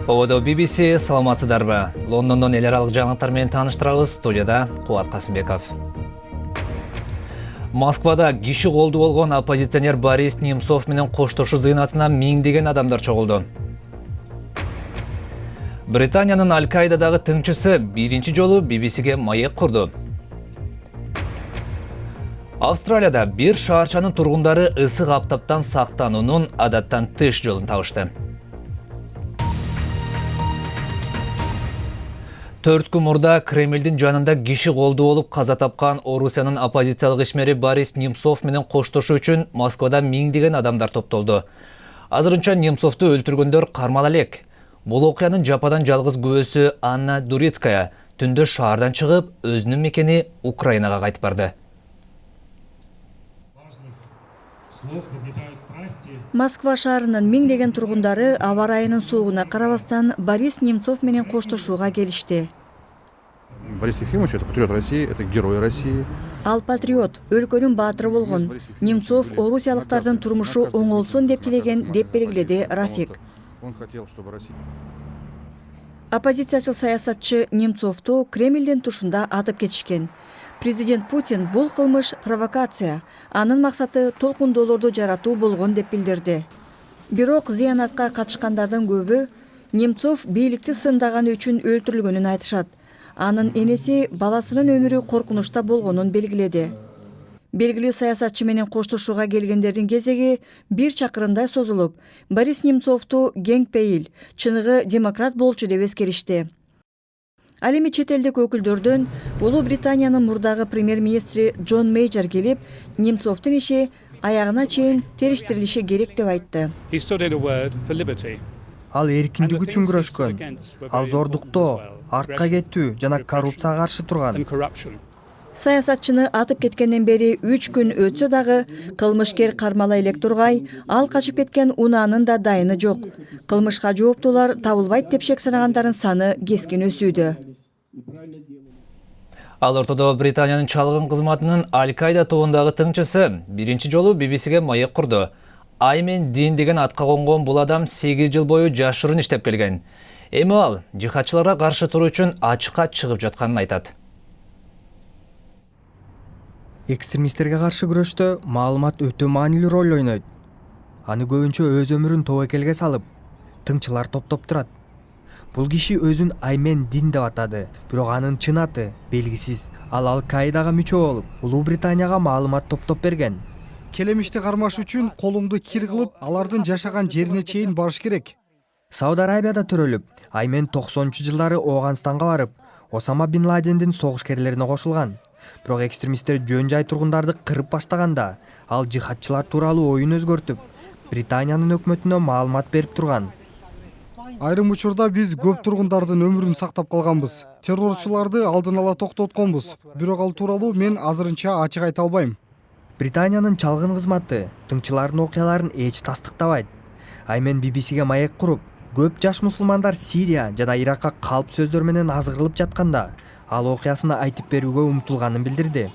Ободо BBC саламатсыздарбы. Лондондон эл аралык жаңылыктар менен тааныштырабыз. Студияда Кубат Касымбеков. Москвада киши колду болгон оппозиционер Борис Немцов менен коштошуу зыйнатына миңдеген адамдар чогулду. Британиянын Аль-Каидадагы тыңчысы биринчи жолу BBC-ге маек курду. Австралияда бир шаарчанын тургундары ысык аптаптан сактануунун адаттан тыш жолун табышты. 4 күн мурда Кремлдин жанында киши колду болуп каза тапкан Орусиянын оппозициялык ишмери Борис Немцов менен коштошуу үчүн Москвада миңдеген адамдар топтолду. Азырынча Немцовду өлтүргөндөр кармала элек. Бул окуянын жападан жалгыз күбөсү Анна Дурецкая түндө шаардан чыгып, өзүнүн мекени Украинага кайтып барды. Москва шаарынын миңдеген тургундары аба ырайынын суугуна карабастан Борис Немцов менен коштошууга келишти. Борис Ефимович — это патриот России, это герой России. Ал патриот, өлкөнүн баатыры болгон. Немцов орусиялыктардын турмушу оңолсун деп тилеген деп белгиледи Рафик. Он хотел, чтобы Россия... Оппозициячыл саясатчы Немцовду Кремлдин тушунда атып кетишкен. Президент Путин бул кылмыш провокация, анын максаты толкундоолорду жаратуу болгон деп билдирди. Бирок зыянатка катышкандардын көбү Немцов бийликти сындаганы үчүн өлтүрүлгөнүн айтышат. Анын энеси баласынын өмүрү коркунучта болгонун белгиледи. Белгилүү саясатчы менен коштошууга келгендердин кезеги бир чакырымдай созулуп, Борис Немцовду кеңпейил, чыныгы демократ болчу деп эскеришти. Ал эми чет элдик өкүлдөрдөн Улуу Британиянын мурдагы премьер-министри Джон Мейджор келип, Немцовдун иши аягына чейин териштирилиши керек деп айтты. Ал эркиндик үчүн күрөшкөн. Ал зордуктоо, артка кетүү жана коррупцияга каршы турган. Саясатчыны атып кеткенден бери 3 күн өтсө дагы кылмышкер кармала элек тургай, ал качып кеткен унаанын да дайыны жок. Кылмышка жооптуулар табылбайт деп шек санагандардын саны кескин өсүүдө. Ал ортодо Британиянын чалгын кызматынын Аль-Каида тобундагы тыңчысы биринчи жолу BBC-ге маек курду. Ай мен дин деген атка конгон бул адам 8 жыл бою жашырын иштеп келген. Эми ал жихадчыларга каршы туруу үчүн ачыкка чыгып жатканын айтат. Экстремисттерге каршы күрөштө маалымат өтө маанилүү роль ойнойт. Аны көбүнчө өз өмүрүн тобокелге салып, тыңчылар топтоп турат. Бул киши өзүн Аймен Дин деп атады, бирок анын чын аты белгисиз. Ал Аль-Каидага мүчө болуп, Улуу Британияга маалымат топтоп берген. Келемишти кармаш үчүн колуңду кир кылып, алардын жашаган жерине чейин барыш керек. Сауд Арабияда төрөлүп, Аймен 90-жылдары Ооганстанга барып, Осама бин Ладендин согушкерлерине кошулган. Бирок экстремисттер жөн-жай тургундарды кырып баштаганда, ал жихадчылар тууралуу оюн өзгөртүп, Британиянын өкмөтүнө маалымат берип турган. Айрым учурда биз көп тургундардын өмүрүн сактап калганбыз. Террорчуларды алдын ала токтотконбуз. Бирок ал тууралуу мен азырынча ачык айта албайм. Британиянын чалгын кызматы тыңчылардын окуяларын эч тастыктабайт. Аймен BBC-ге маек куруп, көп жаш мусулмандар Сирия жана Иракка калп сөздөр менен азгырылып жатканда, ал окуясына айтып берүүгө умтулганын билдирди.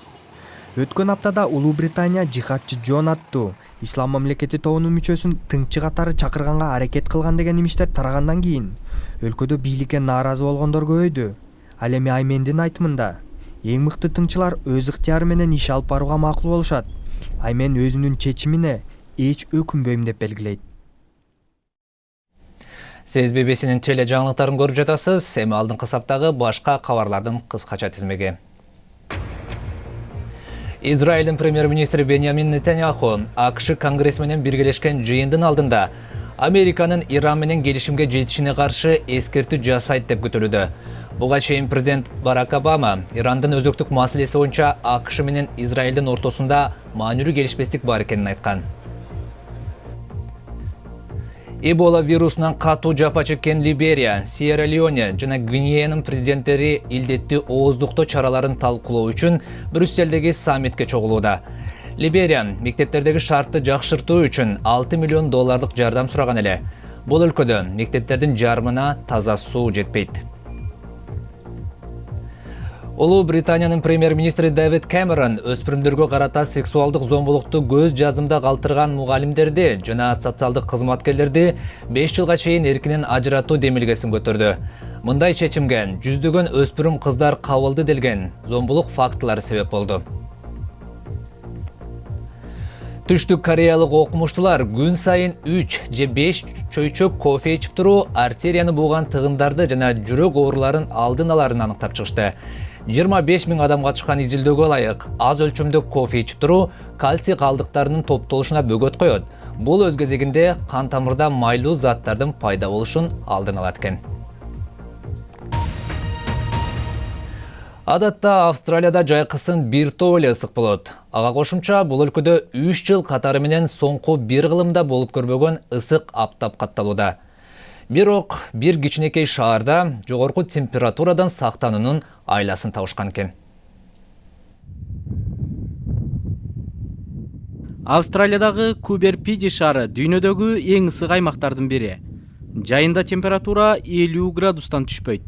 Өткөн аптада Улуу Британия жихадчы Джон аттуу Ислам мамлекети тобунун мүчөсүн тыңчы катары чакырганга аракет кылган деген имиштер тарагандан кийин өлкөдө бийликке нааразы болгондор көбөйдү. Ал эмиАймендин айтымында эң мыкты тыңчылар өз ыктыяры менен иш алып барууга макул болушат. Аймен өзүнүн чечимине эч өкүнбөйм деп белгилейт. Сиз BBC-нин теле жаңылыктарын көрүп жатасыз. Эми алдыңкы саптагы башка кабарлардын кыскача тизмеги. Израилдин премьер-министри Беньямин Нетаньяху АКШ Конгресс менен биргелешкен жыйындын алдында Американын Иран менен келишимге жетишине каршы эскертүү жасайт деп күтүлүүдө. Буга чейин президент Барак Обама Ирандын өзөктүк маселеси боюнча АКШ менен Израилдин ортосунда маанилүү келишпестик бар экенин айткан. Эбола вирусунан катуу жапа чеккен Либерия, Сьерра-Леоне жана Гвинеянын президенттери илдетти ооздуктоо чараларын талкуулоо үчүн Брюссельдеги саммитке чогулууда. Либерия мектептердеги шартты жакшыртуу үчүн $6 миллион жардам сураган эле. Бул өлкөдө мектептердин жарымына таза суу жетпейт. Улуу Британиянын премьер-министри Дэвид Кэмерон өспүрүмдөргө карата сексуалдык зомбулукту көз жазымда калтырган мугалимдерди жана социалдык кызматкерлерди 5 жылга чейин эркинен ажыратуу демилгесин көтөрдү. Мындай чечимге жүздөгөн өспүрүм кыздар кабылды делген зомбулук фактылары себеп болду. Түштүк Кореялык окумуштуулар күн сайын 3 же 5 чөйчөк кофе ичип туруу артерияны бууган тыгындарды жана жүрөк ооруларын алдын аларын аныктап чыгышты. 25 000 адам катышкан изилдөөгө ылайык аз өлчөмдө кофе ичип туруу кальций калдыктарынын топтолушуна бөгөт коет. Бул өз кезегинде кан тамырда майлуу заттардын пайда болушун алдын алат экен. Адатта Австралияда жайкысын бир топ эле ысык болот. Ага кошумча бул өлкөдө 3 жыл катары менен соңку бир кылымда болуп көрбөгөн ысык аптап катталууда. Бирок бир кичинекей шаарда жогорку температурадан сактануунун айласын табышкан экен. Австралиядагы Кубер-Пиди шаары дүйнөдөгү эң ысык аймактардын бири. Жайында температура 50 градустан түшпөйт.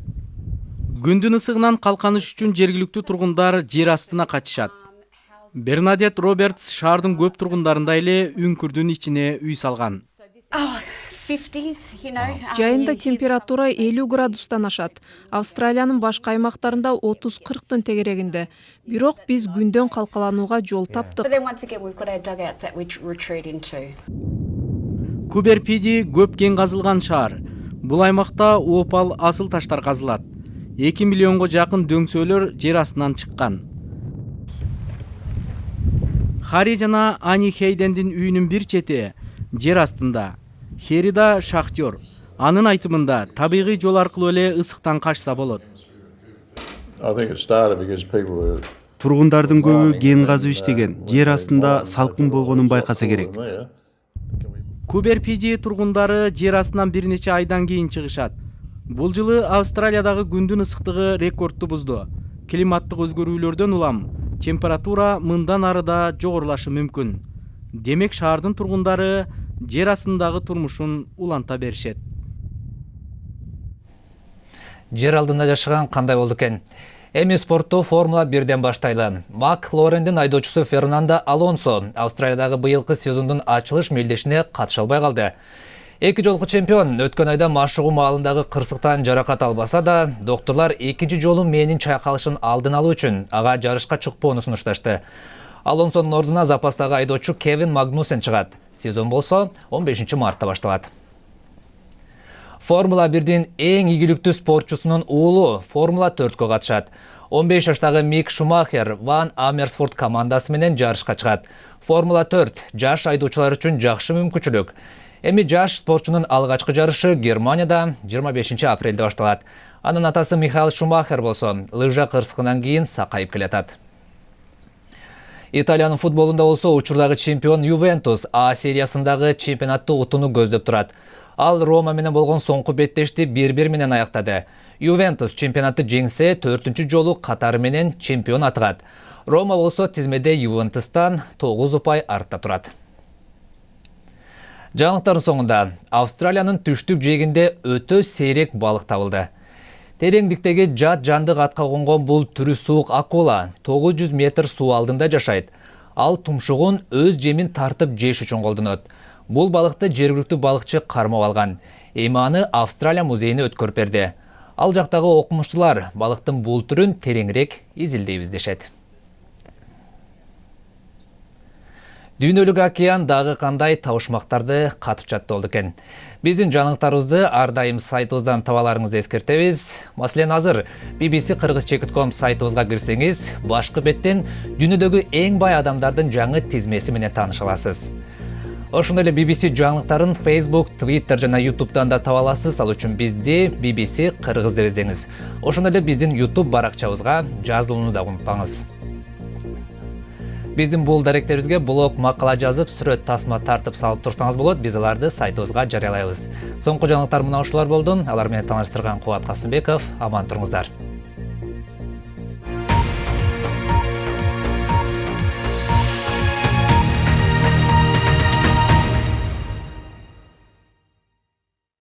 Күндүн ысыгынан калканыш үчүн жергиликтүү тургундар жер астына качышат. Бернадет Робертс шаардын көп тургундарында эле үңкүрдүн ичине үй салган. Жайында температура 50 градустан ашат. Австралиянын башка аймактарында 30-40 тегерегинде. Бирок биз күндөн калкаланууга жол таптык. Кубер-Пиди көп кең казылган шаар. Бул аймакта опал асыл таштар казылат. 2 миллионго жакын дөңсөөлөр жер астынан чыккан. Хари жана Ани Хейдендин үйүнүн бир чети жер астында. Херида шахтер. Анын айтымында табигый жол аркылуу эле ысыктан качса болот. Тургундардын көбү кен казып иштеген, жер астында салкын болгонун байкаса керек. Кубер-Пиди тургундары жер астынан бир нече айдан кийин чыгышат. Бул жылы Австралиядагы күндүн ысыктыгы рекордду бузду. Климаттык өзгөрүүлөрдөн улам температура мындан ары да жогорулашы мүмкүн. Демек шаардын тургундары жер астындагы турмушун уланта беришет. Жер алдында жашаган кандай болду экен? Эми спортту Формула 1ден баштайлы. Маклорендин айдоочусу Фернандо Алонсо Австралиядагы быйылкы сезондун ачылыш мелдешине катыша албай калды. Эки жолку чемпион өткөн айда машыгуу маалындагы кырсыктан жаракат албаса да, докторлор экинчи жолу мээнин чайкалышын алдын алуу үчүн ага жарышка чыкпоону сунушташты. Алонсонун ордуна запастагы айдоочу Кевин Магнусен чыгат. Сезон болсо 15 мартта башталат. Формула 1дин эң ийгиликтүү спортчусунун уулу Формула 4кө катышат. 15 жаштагы Мик Шумахер Ван Амерсфорд командасы менен жарышка чыгат. Формула 4 жаш айдоочулар үчүн жакшы мүмкүнчүлүк. Эми жаш спортчунун алгачкы жарышы Германияда 25 апрелде башталат. Анын атасы Михаил Шумахер болсо лыжа кырсыгынан кийин сакайып келатат. Италиянын футболунда болсо учурдагы чемпион Ювентус А сериясындагы чемпионатты утууну көздөп турат. Ал Рома менен болгон соңку беттешти 1-1 менен аяктады. Ювентус чемпионатты жеңсе 4-чү жолу катары менен чемпион атыгат. Рома болсо тизмеде Ювентустан 9 упай артта турат. Жаңылыктардын соңунда Австралиянын түштүк жээгинде өтө сейрек балык табылды. Тереңдиктеги жат жандык атка конгон бул түрү суук акула 900 метр суу алдында жашайт. Ал тумшугун өз жемин тартып жеш үчүн колдонот. Бул балыкты жергиликтүү балыкчы кармап алган. Эми аны Австралия музейине өткөрүп берди. Ал жактагы окумуштуулар балыктын бул түрүн тереңирээк изилдеп издешет. Дүйнөлүк океан дагы кандай табышмактарды катып жатты болду экен. Биздин жаңылыктарыбызды ар дайым сайтыбыздан табаларыңызды эскертебиз. Маселен, азыр bbc-kyrgyzcha.com сайтыбызга кирсеңиз, башкы беттен дүйнөдөгү эң бай адамдардын жаңы тизмеси менен тааныша аласыз. Ошондой эле BBC жаңылыктарын Facebook, Twitter жана YouTube'дан да таба аласыз. Ал үчүн бизди BBC Кыргыз деп издеңиз. Ошондой эле биздин YouTube баракчабызга жазылууну да унутпаңыз. Биздин бул даректерибизге блог макала жазып, сүрөт тасма тартып салып турсаңыз болот. Биз аларды сайтыбызга жарыялайбыз. Соңку жаңылыктар мына ушулар болду. Алар менен тааныштырган Кубат Касымбеков. Аман туруңуздар.